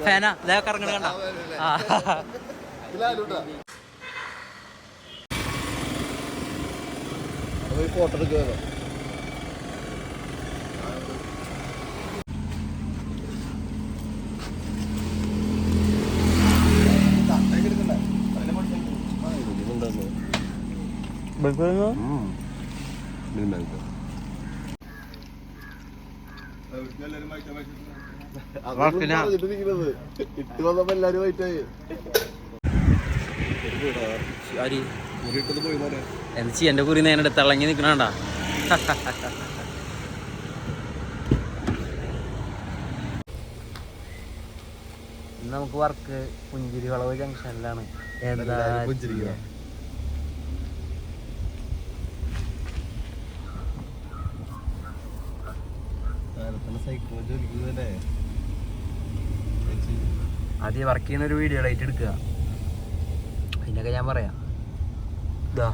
ഫാനാ ഇതൊക്കെ ഇറങ്ങണ കണ്ട ഫോട്ടോ എടുക്കുക. ഇട്ട് വന്നപ്പോ എല്ലാരും വൈറ്റായി എന്ത് എന്റെ കുറി നേരെ തിളങ്ങി നിക്കണാണ്ടാ. നമുക്ക് വർക്ക് പുഞ്ചിരി വളവ് ജംഗ്ഷനിലാണ്. എന്താ ആദ്യം വർക്ക് ചെയ്യുന്ന ഒരു വീഡിയോ ലൈറ്റ് എടുക്കുക. അതിനൊക്കെ ഞാൻ പറയാം. ഇതാ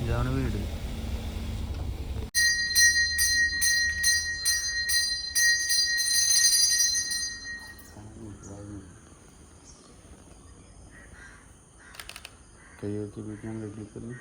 ഇതാണ് വീട്. കൈയ്യൊക്കെ വീട്ടിൽ കഴിക്കുന്നു.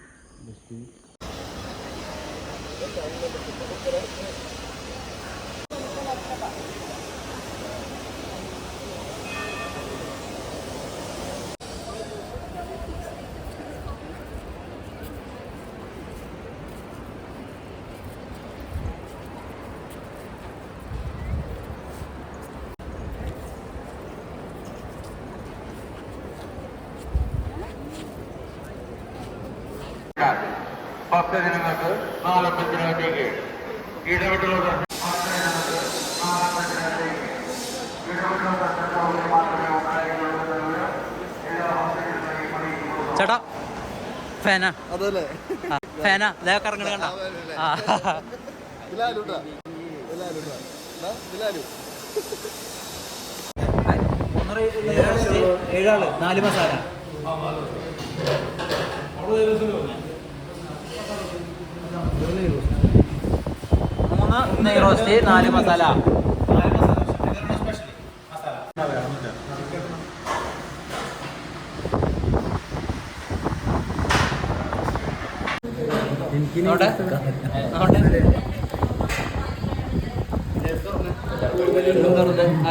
ഭക്തജനങ്ങൾക്ക് 4:30 ഇടവിട്ടുള്ളത് ചേട്ടാ ഫാനാ അതല്ലേ ഫാനാ ഇതൊക്കെ ഇറങ്ങണ കണ്ട ഏഴാള് 4 മസാല. 3 നെയ് റോസ്റ്റ് 4 മസാല.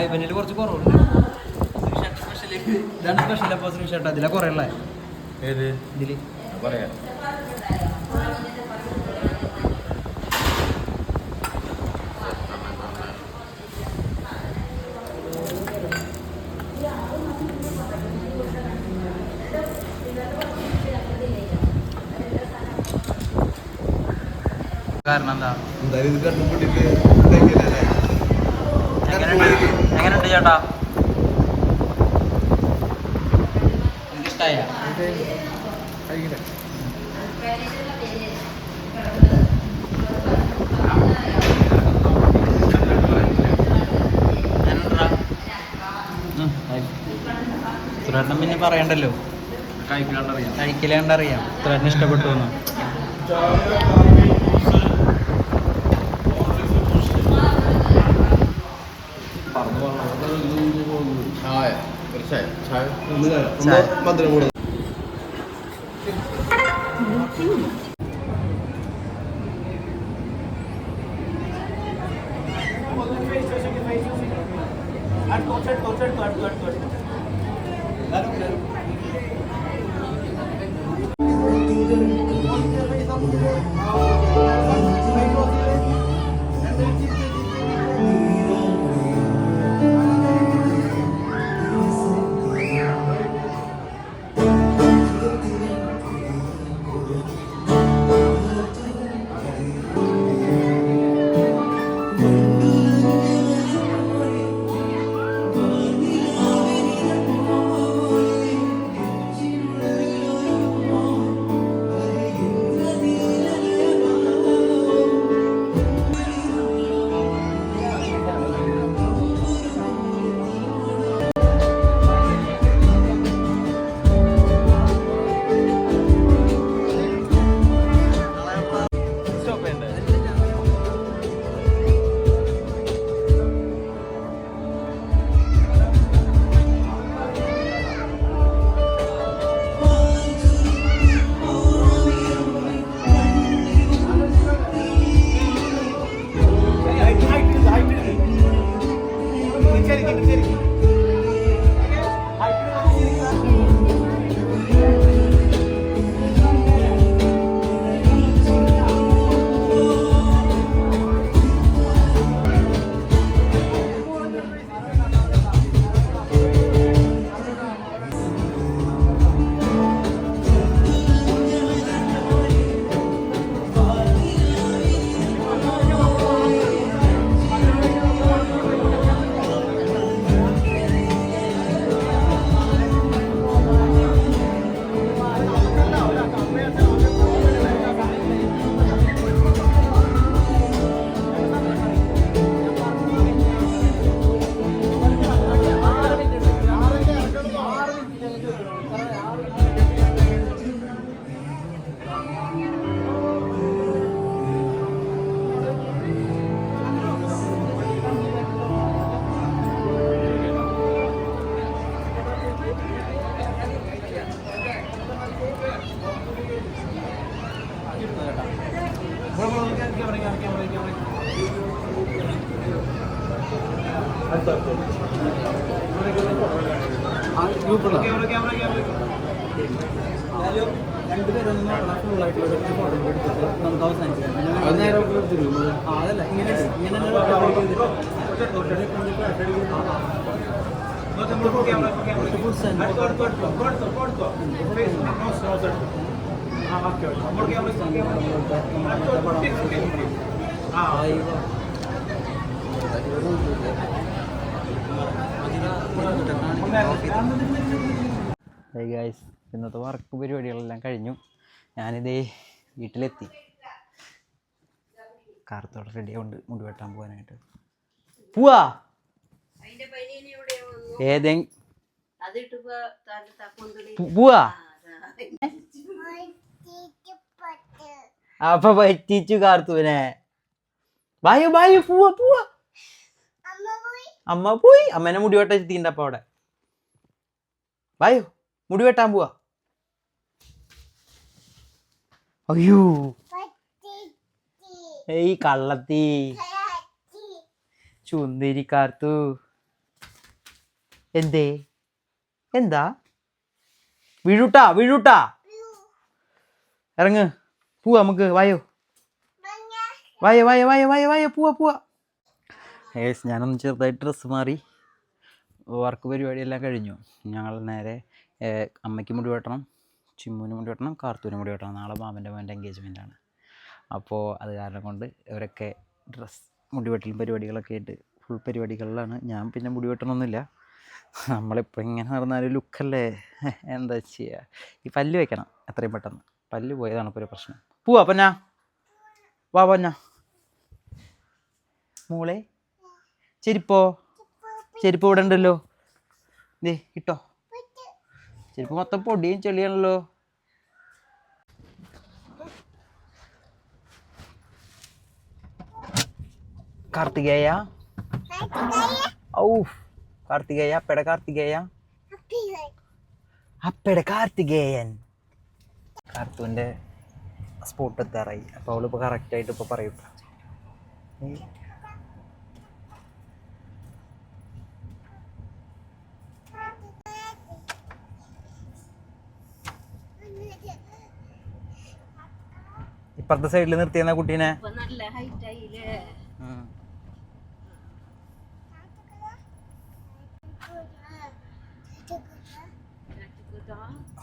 ഇവനിൽ കുറച്ച് കുറവുണ്ട്. ഇതാണ് സ്പെഷ്യൽ. അപ്പോൾ ശ്രീഷേട്ടാ ഇതിലെ കുറേ ഉള്ള ഏത് ഇതില് പറയാം. കാരണം എന്താ എങ്ങനെയുണ്ട് ചേട്ടാ? എനിക്കിഷ്ടായ സുരേട്ടൻ പിന്നെ പറയണ്ടല്ലോ, കഴിക്കലാണ്ടറിയാം സുരേട്ടന് ഇഷ്ടപ്പെട്ടു എന്ന്. മധുരം കൂടെ Hey guys, ഇന്നത്തെ വർക്ക് പരിപാടികളെല്ലാം കഴിഞ്ഞു. ഞാനിതേ വീട്ടിലെത്തി. കാർത്തോടെ റെഡി ആവുന്നുണ്ട് മുടി വെട്ടാൻ പോകാനായിട്ട്. പോവാ പോവാ അപ്പൊ പറ്റിച്ചു കാർത്തൂനെ. വായു വായു പോവാ പോവാ. അമ്മ പോയി. അമ്മേനെ മുടി വെട്ടാൻ എത്തിണ്ടപ്പ അവിടെ. വായു മുടി വെട്ടാൻ പോവാ. അയ്യോ ഏയ് കള്ളത്തി ചുന്തിരി കാർത്തു. എന്തേ എന്താ വീഴൂട്ടാ വീഴൂട്ടാ. ഇറങ്ങ് പോവാ നമുക്ക്. വായോ വായ വായ വായ വായ വായ പോവാ പോവാ. ഏസ് ഞാനൊന്ന് ചെറുതായിട്ട് ഡ്രസ്സ് മാറി. വർക്ക് പരിപാടിയെല്ലാം കഴിഞ്ഞു. ഞങ്ങൾ നേരെ അമ്മയ്ക്ക് മുടി വെട്ടണം, ചിമ്മുവിന് മുടി വെട്ടണം, കാർത്തൂന് മുടി വെട്ടണം. നാളെ മാമൻ്റെ മോൻ്റെ എൻഗേജ്മെൻറ്റാണ്. അപ്പോൾ അത് കാരണം കൊണ്ട് ഇവരൊക്കെ മുടി വെട്ടലും പരിപാടികളൊക്കെ ആയിട്ട് ഫുൾ പരിപാടികളിലാണ്. ഞാൻ പിന്നെ മുടി വെട്ടണമൊന്നുമില്ല. നമ്മളിപ്പോൾ ഇങ്ങനെ നടന്നാലും ലുക്കല്ലേ, എന്താ ചെയ്യുക. ഈ പല്ല് വെക്കണം എത്രയും പെട്ടെന്ന്. പല്ല് പോയതാണ് ഇപ്പോൾ ഒരു പ്രശ്നം. പോവാ പന്നാ വാ പന്നാ. മോളെ ചെരുപ്പോ? ചെരുപ്പ് ഇവിടെ ഉണ്ടല്ലോ. ദേ ഇട്ടോ. ചെരുപ്പ് മൊത്തം പൊടിയും ചെളിയാണല്ലോ. കാർത്തികേയ ഔ കാർത്തികേയ അപ്പയുടെ കാർത്തികേയ അപ്പയുടെ കാർത്തികേയൻ. കാർത്തുവിൻ്റെ സ്പോട്ട് എത്താറായി. അപ്പോൾ അവളിപ്പോൾ കറക്റ്റായിട്ട് ഇപ്പോൾ പറയും. ഇപ്പുറത്തെ സൈഡിൽ നിർത്തിയെന്ന കുട്ടീനെ.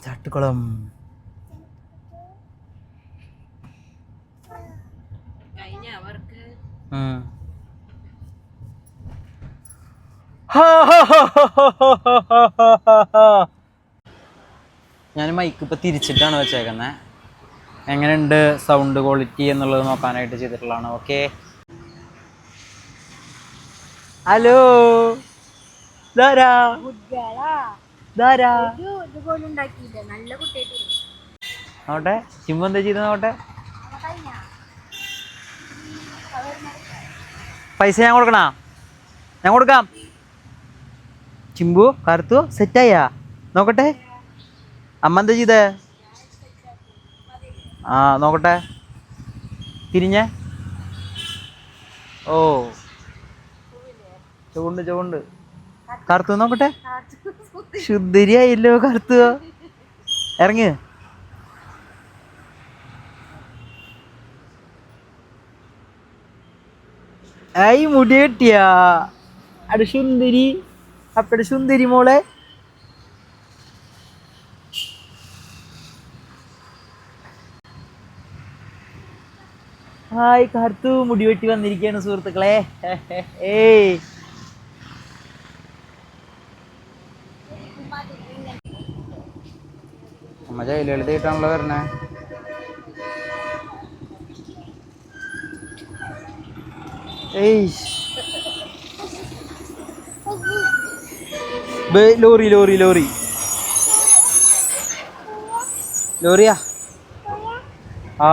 ചാട്ടുകുളം ഞാൻ മൈക്ക് ഇപ്പൊ തിരിച്ചിട്ടാണ് വെച്ചേക്കുന്നത്. എങ്ങനെയുണ്ട് സൗണ്ട് ക്വാളിറ്റി എന്നുള്ളത് നോക്കാനായിട്ട് ചെയ്തിട്ടുള്ളതാണ്. ഓക്കെ ഹലോ നോട്ടെ ചിമ്പു എന്താ ചെയ്ത നോട്ടെ. പൈസ ഞാൻ കൊടുക്കണോ? ഞാൻ കൊടുക്കാം. ചിമ്പു കറുത്തു സെറ്റായാ നോക്കട്ടെ. അമ്മ എന്താ ചെയ്തേ? ആ നോക്കട്ടെ തിരിഞ്ഞേ. ഓ ചുവണ്ട് ചുവണ്ട്. കറുത്തു നോക്കട്ടെ. ശുദ്ധരിയായില്ലോ കറുത്തു. ഇറങ്ങ്. ആയി മുടി കെട്ടിയാ അടെ സുന്ദരി. അപ്പടെ സുന്ദരി മോളെ. ഹായ് കാർത്തു മുടി വെട്ടി വന്നിരിക്കുകയാണ് സുഹൃത്തുക്കളെ. ഏയ് അമ്മ ജയിലെഴുതിയിട്ടാണല്ലോ വരണേ. ഏയ് ലോറി ലോറി ലോറി ലോറിയാ. ആ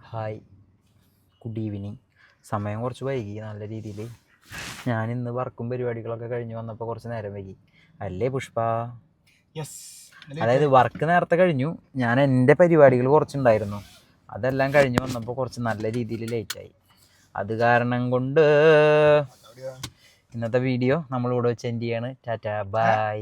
ഹായ് ഗുഡ് ഈവനിങ്. സമയം കുറച്ച് വൈകി നല്ല രീതിയിൽ. ഞാനിന്ന് വർക്കും പരിപാടികളൊക്കെ കഴിഞ്ഞ് വന്നപ്പോൾ കുറച്ച് നേരം വൈകി അല്ലേ പുഷ്പ? അതായത് വർക്ക് നേരത്തെ കഴിഞ്ഞു. ഞാൻ എൻ്റെ പരിപാടികൾ കുറച്ചുണ്ടായിരുന്നു. അതെല്ലാം കഴിഞ്ഞ് വന്നപ്പോൾ കുറച്ച് നല്ല രീതിയിൽ ലേറ്റായി. അത് കാരണം കൊണ്ട് ഇന്നത്തെ വീഡിയോ നമ്മളിവിടെ വെച്ച് എൻഡ് ചെയ്യാണ്. Tata bye.